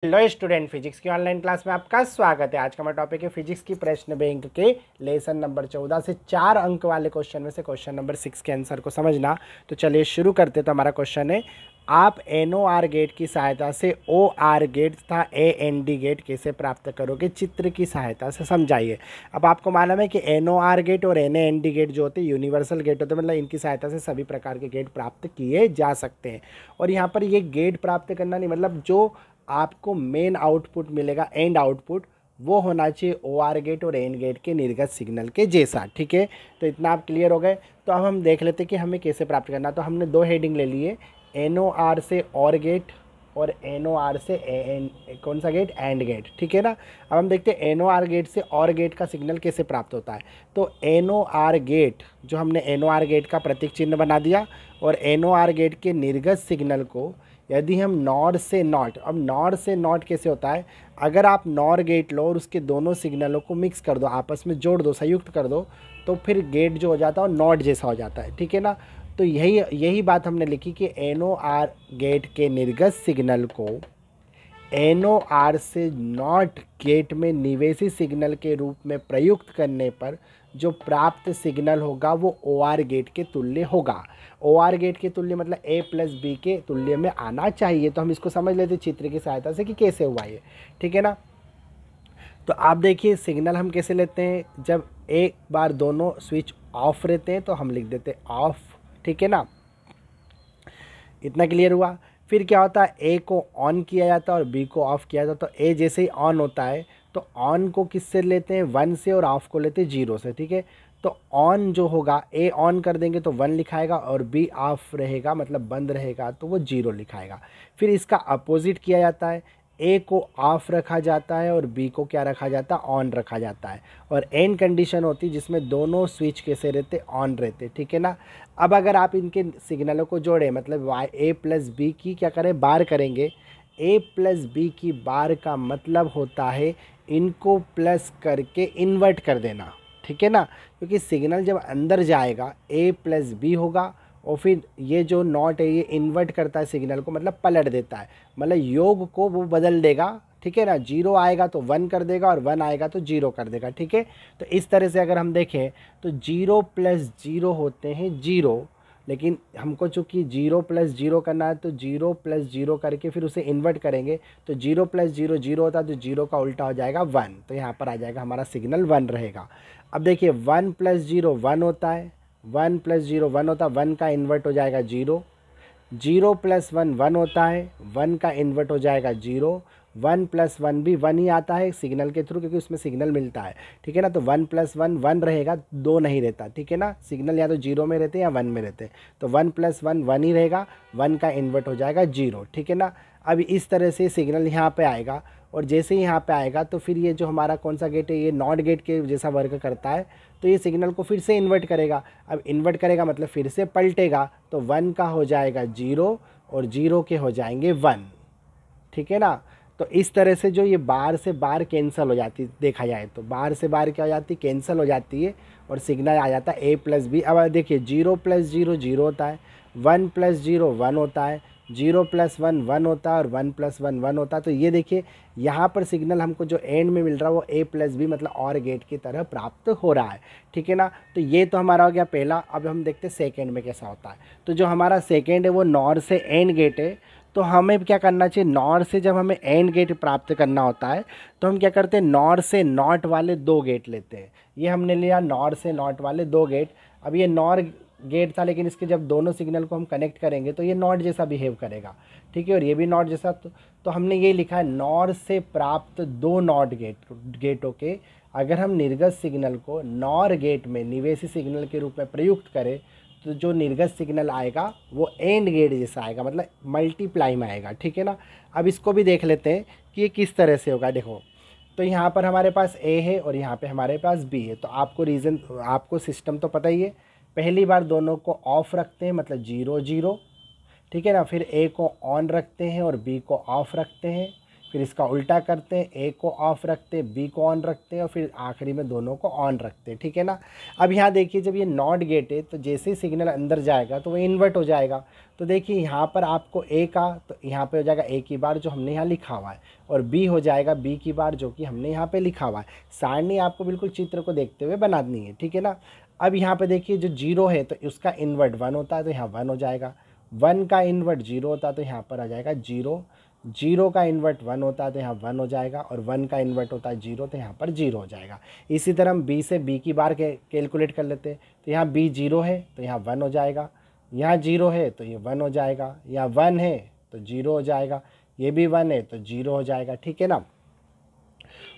Hello student, physics की online class में आपका स्वागत है। आज का हमारा टॉपिक है फिजिक्स की प्रश्न बैंक के लेसन नंबर 14 से 4 अंक वाले क्वेश्चन में से क्वेश्चन नंबर 6 के आंसर को समझना। तो चलिए शुरू करते। तो हमारा क्वेश्चन है, आप NOR गेट की सहायता से OR गेट तथा AND गेट कैसे प्राप्त करोगे, चित्र की सहायता से समझाइए। अब आपको मालूम है कि NOR गेट और NAND गेट जो होते हैं यूनिवर्सल गेट होते हैं, मतलब इनकी सहायता से सभी प्रकार के गेट प्राप्त किए जा सकते हैं। और यहाँ पर ये गेट प्राप्त करना नहीं, मतलब जो आपको मेन आउटपुट मिलेगा, एंड आउटपुट, वो होना चाहिए OR गेट और AND गेट के निर्गत सिग्नल के जैसा। ठीक है, तो इतना आप क्लियर हो गए। तो अब हम देख लेते हैं कि हमें कैसे प्राप्त करना। तो हमने दो हेडिंग ले लिए, NOR से OR गेट और NOR से कौन सा गेट, AND गेट। ठीक है ना। अब हम देखते हैं NOR गेट से OR गेट का सिग्नल कैसे प्राप्त होता है। तो NOR गेट, जो हमने NOR गेट का प्रतीक चिन्ह बना दिया, और NOR गेट के निर्गत सिग्नल को यदि हम नॉर से नॉट, अब नॉर से नॉट कैसे होता है, अगर आप नॉर गेट लो और उसके दोनों सिग्नलों को मिक्स कर दो, आपस में जोड़ दो, संयुक्त कर दो, तो फिर गेट जो हो जाता है वो नॉट जैसा हो जाता है। ठीक है ना। तो यही बात हमने लिखी कि NOR गेट के निर्गत सिग्नल को NOR से नॉट गेट में निवेशी सिग्नल के रूप में प्रयुक्त करने पर जो प्राप्त सिग्नल होगा वो OR गेट के तुल्य होगा। OR गेट के तुल्य मतलब A प्लस B के तुल्य में आना चाहिए। तो हम इसको समझ लेते चित्र की सहायता से कि कैसे हुआ ये। ठीक है ना। तो आप देखिए सिग्नल हम कैसे लेते हैं, जब एक बार दोनों स्विच ऑफ रहते हैं तो हम लिख देते ऑफ। ठीक है ना, इतना क्लियर हुआ। फिर क्या होता है, ए को ऑन किया जाता है और बी को ऑफ किया जाता है। तो ए जैसे ही ऑन होता है तो ऑन को किससे लेते हैं, 1 से, और ऑफ को लेते हैं 0 से। ठीक है, तो ऑन जो होगा, ए ऑन कर देंगे तो 1 लिखाएगा, और बी ऑफ रहेगा मतलब बंद रहेगा तो वो 0 लिखाएगा। फिर इसका अपोजिट किया जाता है, ए को ऑफ रखा जाता है और बी को क्या रखा जाता है, ऑन रखा जाता है। और एंड कंडीशन होती है जिसमें दोनों स्विच कैसे रहते, ऑन रहते। ठीक है ना। अब अगर आप इनके सिग्नलों को जोड़ें, मतलब A प्लस बी की क्या करें, बार करेंगे। A प्लस बी की बार का मतलब होता है इनको प्लस करके इन्वर्ट कर देना। ठीक है ना, क्योंकि सिग्नल जब अंदर जाएगा A प्लस बी होगा, और फिर ये जो नॉट है ये इन्वर्ट करता है सिग्नल को, मतलब पलट देता है, मतलब योग को वो बदल देगा। ठीक है ना, 0 आएगा तो 1 कर देगा और 1 आएगा तो 0 कर देगा। ठीक है, तो इस तरह से अगर हम देखें तो 0 प्लस 0 होते हैं 0, लेकिन हमको चूंकि 0 प्लस 0 करना है तो 0 प्लस 0 करके फिर उसे इन्वर्ट करेंगे, तो 0 प्लस 0 0 होता है, तो 0 का उल्टा हो जाएगा 1। तो यहाँ पर आ जाएगा हमारा सिग्नल 1 रहेगा। अब देखिए 1 प्लस 0 1 होता है, 1 प्लस 0 1 होता है, 1 का इन्वर्ट हो जाएगा 0। 0 प्लस 1 1 होता है, 1 का इन्वर्ट हो जाएगा 0। 1 प्लस 1 भी 1 ही आता है सिग्नल के थ्रू, क्योंकि उसमें सिग्नल मिलता है। ठीक है ना, तो 1 प्लस 1 1 रहेगा, 2 नहीं रहता। ठीक है ना, सिग्नल या तो 0 में रहते हैं या 1 में रहते हैं, तो 1 प्लस 1 1 ही रहेगा, 1 का इन्वर्ट हो जाएगा 0। ठीक है ना। अब इस तरह से सिग्नल यहाँ पे आएगा, और जैसे ही यहाँ पे आएगा तो फिर ये जो हमारा कौन सा गेट है, ये नॉट गेट के जैसा वर्क करता है, तो ये सिग्नल को फिर से इन्वर्ट करेगा। अब इन्वर्ट करेगा मतलब फिर से पलटेगा, तो 1 का हो जाएगा 0 और 0 के हो जाएंगे 1। ठीक है ना। तो इस तरह से जो ये बार से बार कैंसिल हो जाती है, देखा जाए तो बार से बार क्या हो जाती है, कैंसिल हो जाती है, और सिग्नल आ जाता है A प्लस बी। अब देखिए 0 प्लस 0 0 होता है, 1 प्लस 0 1 होता है, 0 प्लस 1 1 होता है, और 1 प्लस 1 1 होता है। तो ये देखिए यहाँ पर सिग्नल हमको जो एंड में मिल रहा है वो A प्लस बी मतलब और गेट की तरह प्राप्त हो रहा है। ठीक है ना, तो ये तो हमारा हो गया पहला। अब हम देखते हैं सेकेंड में कैसा होता है। तो जो हमारा सेकेंड है वो नॉर से एंड गेट है। तो हमें क्या करना चाहिए, नॉर से जब हमें एंड गेट प्राप्त करना होता है तो हम क्या करते हैं, नॉर से नॉट वाले 2 गेट लेते हैं। ये हमने लिया नॉर से नॉट वाले 2 गेट। अब ये नॉर गेट था, लेकिन इसके जब दोनों सिग्नल को हम कनेक्ट करेंगे तो ये नॉट जैसा बिहेव करेगा। ठीक है, और ये भी नॉट जैसा। तो हमने ये लिखा है, नॉर से प्राप्त 2 नॉट गेटों के अगर हम निर्गत सिग्नल को नॉर गेट में निवेशी सिग्नल के रूप में प्रयुक्त करें तो जो निर्गत सिग्नल आएगा वो एंड गेट जैसा आएगा, मतलब मल्टीप्लाई में आएगा। ठीक है ना। अब इसको भी देख लेते हैं कि ये किस तरह से होगा। देखो, तो यहाँ पर हमारे पास A है और यहाँ पे हमारे पास B है। तो आपको सिस्टम तो पता ही है। पहली बार दोनों को ऑफ रखते हैं मतलब 0 0। ठीक है ना, फिर A को ऑन रखते हैं और B को ऑफ रखते हैं, फिर इसका उल्टा करते हैं, ए को ऑफ रखते हैं, बी को ऑन रखते हैं और फिर आखिरी में दोनों को ऑन रखते हैं, ठीक है ना। अब यहाँ देखिए जब ये नॉट गेट है तो जैसे ही सिग्नल अंदर जाएगा तो वो इन्वर्ट हो जाएगा। तो देखिए यहाँ पर आपको ए का तो यहाँ पे हो जाएगा ए की बार जो हमने यहाँ लिखा हुआ है, और बी हो जाएगा बी की बार जो कि हमने यहाँ पे लिखा हुआ है। सारणी आपको बिल्कुल चित्र को देखते हुए बनानी है, ठीक है ना। अब यहाँ पे देखिए जो 0 है तो उसका इन्वर्ट 1 होता है तो यहाँ 1 हो जाएगा, 1 का इन्वर्ट 0 होता है तो यहाँ पर आ जाएगा 0, 0 का इन्वर्ट 1 होता है तो यहाँ 1 हो जाएगा, और 1 का इन्वर्ट होता है 0 तो यहाँ पर 0 हो जाएगा। इसी तरह हम b से b की बार कैलकुलेट कर लेते हैं, तो यहाँ b 0 है तो यहाँ 1 हो जाएगा, यहाँ 0 है तो ये 1 हो जाएगा, यहाँ 1 है तो 0 हो जाएगा, ये भी 1 है तो 0 हो जाएगा, ठीक है ना।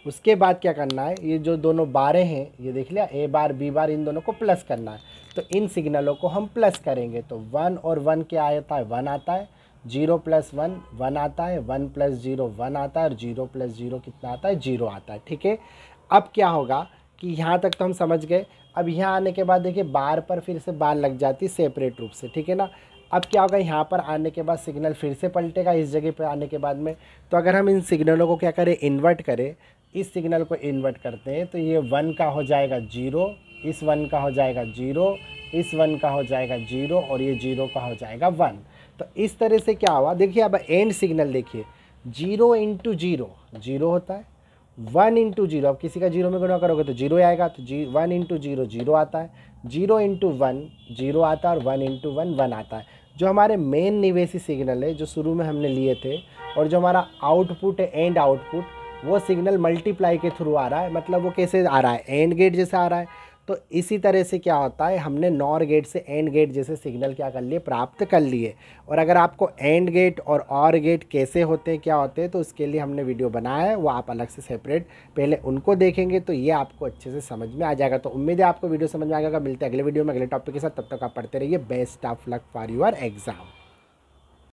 उसके बाद क्या करना है, ये जो दोनों बारें हैं ये देख लिया, ए बार बी बार, इन दोनों को प्लस करना है। तो इन सिग्नलों को हम प्लस करेंगे तो 1 और 1 क्या आता है, 1 आता है, 0 प्लस 1 1 आता है, 1 प्लस 0 1 आता है, और 0 प्लस 0 कितना आता है, 0 आता है, ठीक है। अब क्या होगा कि यहाँ तक तो हम समझ गए। अब यहाँ आने के बाद देखिए बार पर फिर से बार लग जाती है सेपरेट रूप से, ठीक है ना। अब क्या होगा, यहाँ पर आने के बाद सिग्नल फिर से पलटेगा इस जगह पर आने के बाद में। तो अगर हम इन सिग्नलों को क्या करें, इन्वर्ट करें, इस सिग्नल को इन्वर्ट करते हैं तो ये 1 का हो जाएगा 0, इस 1 का हो जाएगा 0, इस 1 का हो जाएगा 0, और ये 0 का हो जाएगा 1। तो इस तरह से क्या हुआ, देखिए अब एंड सिग्नल देखिए, 0 इंटू 0 0 होता है, 1 इंटू 0, अब किसी का 0 में गुणा करोगे तो 0 आएगा, तो 1 इंटू 0 0 आता है, 0 इंटू 1 0 आता है, और 1 इंटू 1 1 आता है। जो हमारे मेन निवेशी सिग्नल है जो शुरू में हमने लिए थे, और जो हमारा आउटपुट है एंड आउटपुट, वो सिग्नल मल्टीप्लाई के थ्रू आ रहा है। मतलब वो कैसे आ रहा है, एंड गेट जैसे आ रहा है। तो इसी तरह से क्या होता है, हमने नॉर गेट से एंड गेट जैसे सिग्नल क्या कर लिए, प्राप्त कर लिए। और अगर आपको एंड गेट और गेट कैसे होते हैं, क्या होते हैं, तो उसके लिए हमने वीडियो बनाया है, वो आप अलग से सेपरेट पहले उनको देखेंगे तो ये आपको अच्छे से समझ में आ जाएगा। तो उम्मीद है आपको वीडियो समझ में आ जाएगा। मिलते हैं अगले वीडियो में अगले टॉपिक के साथ, तब तक आप पढ़ते रहिए। Best of luck for your exam.